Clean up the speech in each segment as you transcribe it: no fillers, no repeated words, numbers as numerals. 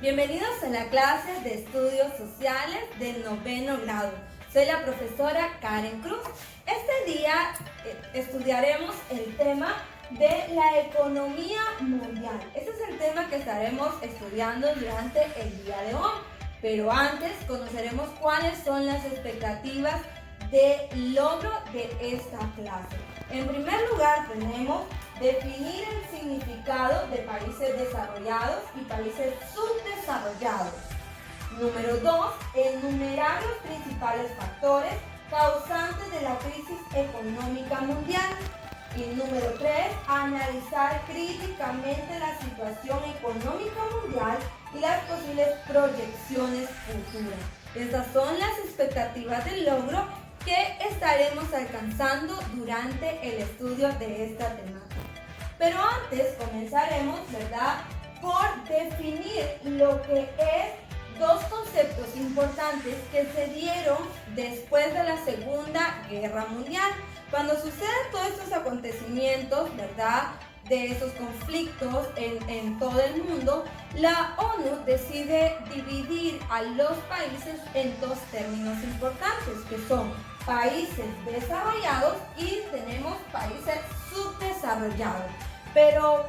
Bienvenidos a la clase de Estudios Sociales del 9º grado. Soy la profesora Karen Cruz. Este día estudiaremos el tema de la economía mundial. Este es el tema que estaremos estudiando durante el día de hoy. Pero antes conoceremos cuáles son las expectativas de logro de esta clase. En primer lugar tenemos definir el significado de países desarrollados y países subdesarrollados. Número 2, enumerar los principales factores causantes de la crisis económica mundial. Y número 3, analizar críticamente la situación económica mundial y las posibles proyecciones futuras. Estas son las expectativas de logro que estaremos alcanzando durante el estudio de esta temática. Pero antes comenzaremos, ¿verdad?, por definir lo que es dos conceptos importantes que se dieron después de la Segunda Guerra Mundial. Cuando suceden todos estos acontecimientos, ¿verdad?, de esos conflictos en todo el mundo, la ONU decide dividir a los países en dos términos importantes, que son países desarrollados y tenemos países subdesarrollados. Pero,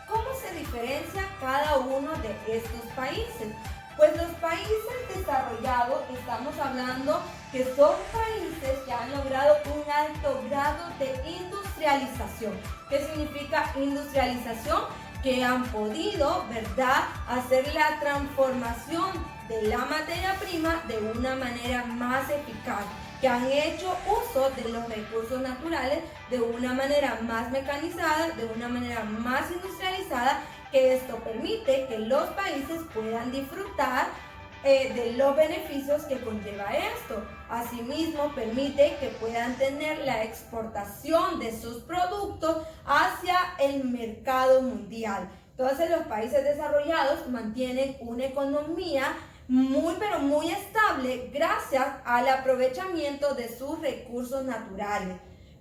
¿cómo se diferencia cada uno de estos países? Pues los países desarrollados, estamos hablando que son países que han logrado un alto grado de industrialización. ¿Qué significa industrialización? Que han podido, ¿verdad?, hacer la transformación de la materia prima de una manera más eficaz, que han hecho uso de los recursos naturales de una manera más mecanizada, de una manera más industrializada, que esto permite que los países puedan disfrutar de los beneficios que conlleva esto. Asimismo, permite que puedan tener la exportación de sus productos hacia el mercado mundial. Entonces, los países desarrollados mantienen una economía pero muy estable gracias al aprovechamiento de sus recursos naturales.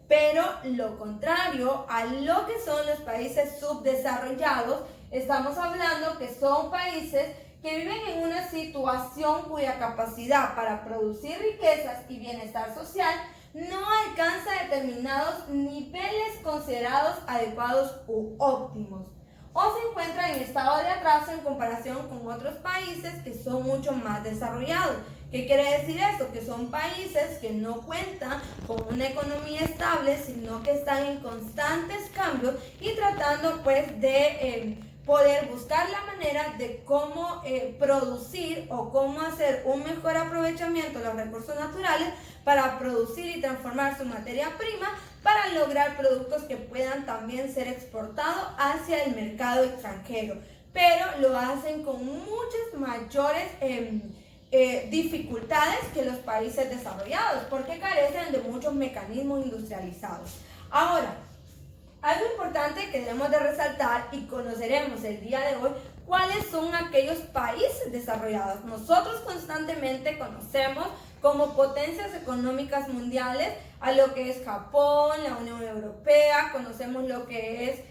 Pero lo contrario a lo que son los países subdesarrollados, estamos hablando que son países que viven en una situación cuya capacidad para producir riquezas y bienestar social no alcanza determinados niveles considerados adecuados u óptimos, o se encuentran en estado de atraso en comparación con otros países que son mucho más desarrollados. ¿Qué quiere decir esto? Que son países que no cuentan con una economía estable, sino que están en constantes cambios y tratando pues de poder buscar la manera de cómo producir o cómo hacer un mejor aprovechamiento de los recursos naturales para producir y transformar su materia prima para lograr productos que puedan también ser exportados hacia el mercado extranjero. Pero lo hacen con muchas mayores dificultades que los países desarrollados, porque carecen de muchos mecanismos industrializados. Ahora, algo importante que debemos de resaltar y conoceremos el día de hoy, cuáles son aquellos países desarrollados. Nosotros constantemente conocemos como potencias económicas mundiales a lo que es Japón, la Unión Europea, conocemos lo que es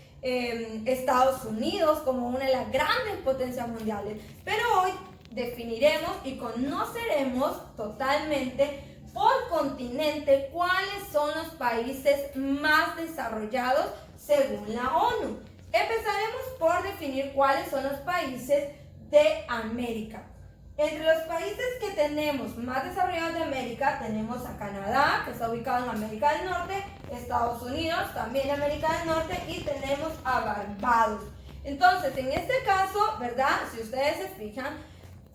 Estados Unidos como una de las grandes potencias mundiales. Pero hoy definiremos y conoceremos totalmente por continente cuáles son los países más desarrollados según la ONU. Empezaremos por definir cuáles son los países de América. Entre los países que tenemos más desarrollados de América tenemos a Canadá, que está ubicado en América del Norte, Estados Unidos, también en América del Norte, y tenemos a Barbados. Entonces, en este caso, ¿verdad?, si ustedes se fijan,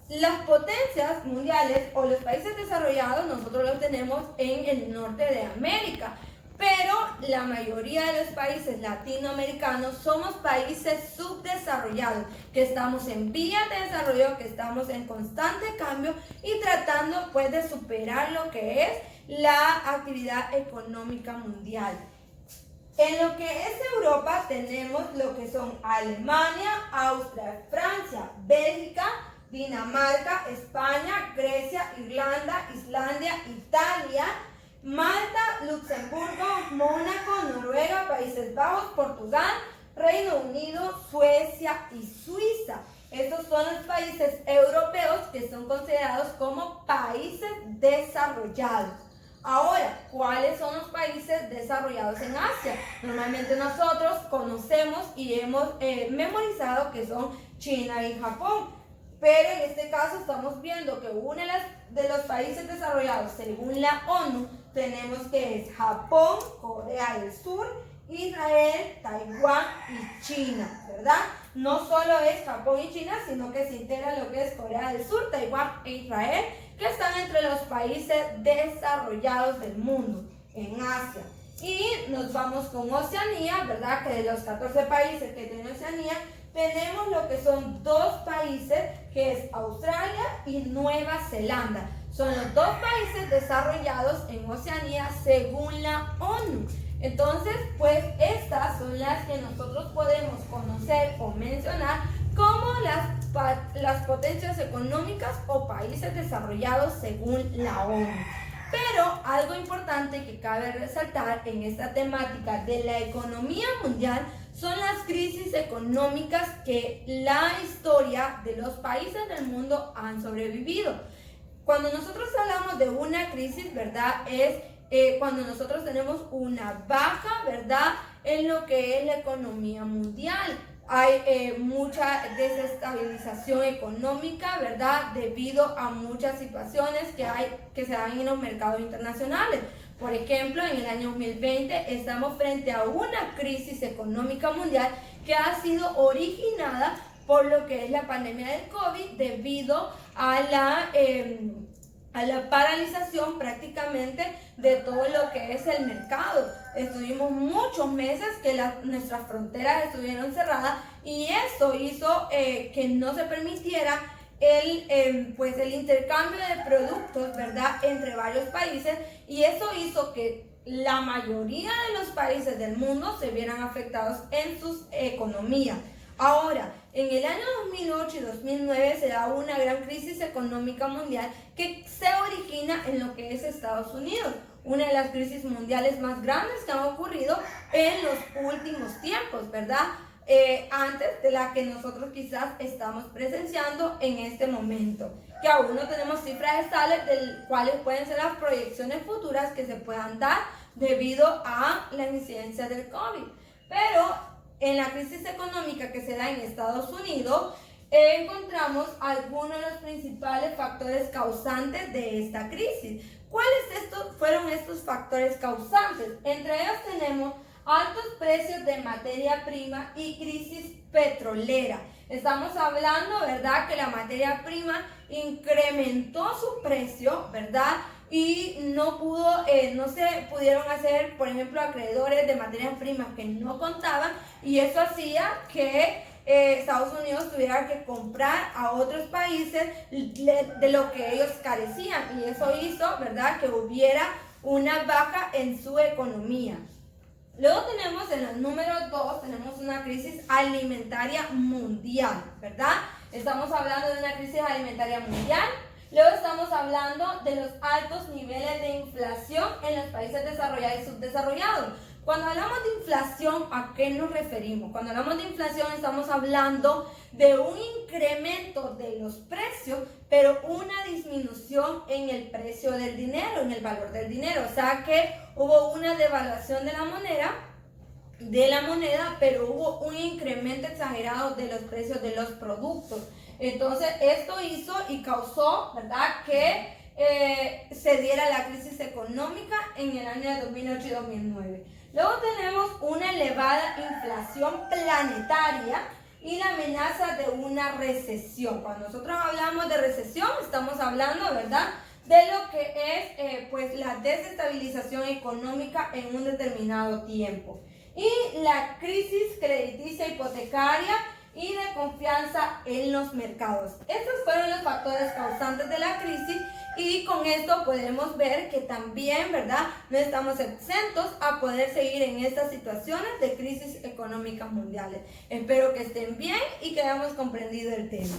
las potencias mundiales o los países desarrollados nosotros los tenemos en el norte de América, pero la mayoría de los países latinoamericanos somos países subdesarrollados, que estamos en vías de desarrollo, que estamos en constante cambio y tratando pues de superar lo que es la actividad económica mundial. En lo que es Europa tenemos lo que son Alemania, Austria, Francia, Bélgica, Dinamarca, España, Grecia, Irlanda, Islandia, Italia, Malta, Luxemburgo, Mónaco, Noruega, Países Bajos, Portugal, Reino Unido, Suecia y Suiza. Estos son los países europeos que son considerados como países desarrollados. Ahora, ¿cuáles son los países desarrollados en Asia? Normalmente nosotros conocemos y hemos memorizado que son China y Japón, pero en este caso estamos viendo que uno de los países desarrollados, según la ONU, tenemos que es Japón, Corea del Sur, Israel, Taiwán y China, ¿verdad? No solo es Japón y China, sino que se integra lo que es Corea del Sur, Taiwán e Israel, que están entre los países desarrollados del mundo, en Asia. Y nos vamos con Oceanía, ¿verdad? Que de los 14 países que tiene Oceanía, tenemos lo que son 2 países, que es Australia y Nueva Zelanda. Son los 2 países desarrollados en Oceanía según la ONU. Entonces, pues estas son las que nosotros podemos conocer o mencionar como las potencias económicas o países desarrollados según la ONU. Pero algo importante que cabe resaltar en esta temática de la economía mundial son las crisis económicas que la historia de los países del mundo han sobrevivido. Cuando nosotros hablamos de una crisis, ¿verdad? Es cuando nosotros tenemos una baja, ¿verdad? En lo que es la economía mundial. Hay mucha desestabilización económica, ¿verdad? Debido a muchas situaciones que se dan en los mercados internacionales. Por ejemplo, en el año 2020 estamos frente a una crisis económica mundial que ha sido originada por lo que es la pandemia del COVID debido a la paralización prácticamente de todo lo que es el mercado. Estuvimos muchos meses que nuestras fronteras estuvieron cerradas y eso hizo que no se permitiera el intercambio de productos, ¿verdad?, entre varios países, y eso hizo que la mayoría de los países del mundo se vieran afectados en sus economías. Ahora, en el año 2008 y 2009 se da una gran crisis económica mundial que se origina en lo que es Estados Unidos, una de las crisis mundiales más grandes que han ocurrido en los últimos tiempos, ¿verdad? Antes de la que nosotros quizás estamos presenciando en este momento, que aún no tenemos cifras estables de cuáles pueden ser las proyecciones futuras que se puedan dar debido a la incidencia del COVID. Pero en la crisis económica que se da en Estados Unidos, encontramos algunos de los principales factores causantes de esta crisis. ¿Cuáles fueron estos factores causantes? Entre ellos tenemos altos precios de materia prima y crisis petrolera. Estamos hablando, ¿verdad?, que la materia prima incrementó su precio, ¿verdad?, y no se pudieron hacer, por ejemplo, acreedores de materias primas que no contaban, y eso hacía que Estados Unidos tuviera que comprar a otros países de lo que ellos carecían, y eso hizo, ¿verdad?, que hubiera una baja en su economía. Luego tenemos en el número 2, tenemos una crisis alimentaria mundial, ¿verdad? Estamos hablando de una crisis alimentaria mundial. Luego estamos hablando de los altos niveles de inflación en los países desarrollados y subdesarrollados. Cuando hablamos de inflación, ¿a qué nos referimos? Cuando hablamos de inflación estamos hablando de un incremento de los precios, pero una disminución en el precio del dinero, en el valor del dinero. O sea que hubo una devaluación de la moneda, pero hubo un incremento exagerado de los precios de los productos. Entonces esto hizo y causó, ¿verdad?, que se diera la crisis económica en el año de 2008 y 2009. Luego tenemos una elevada inflación planetaria y la amenaza de una recesión. Cuando nosotros hablamos de recesión, estamos hablando, ¿verdad?, de lo que es la desestabilización económica en un determinado tiempo. Y la crisis crediticia hipotecaria y de confianza en los mercados. Estos fueron los factores causantes de la crisis, y con esto podemos ver que también, ¿verdad?, no estamos exentos a poder seguir en estas situaciones de crisis económicas mundiales. Espero que estén bien y que hayamos comprendido el tema.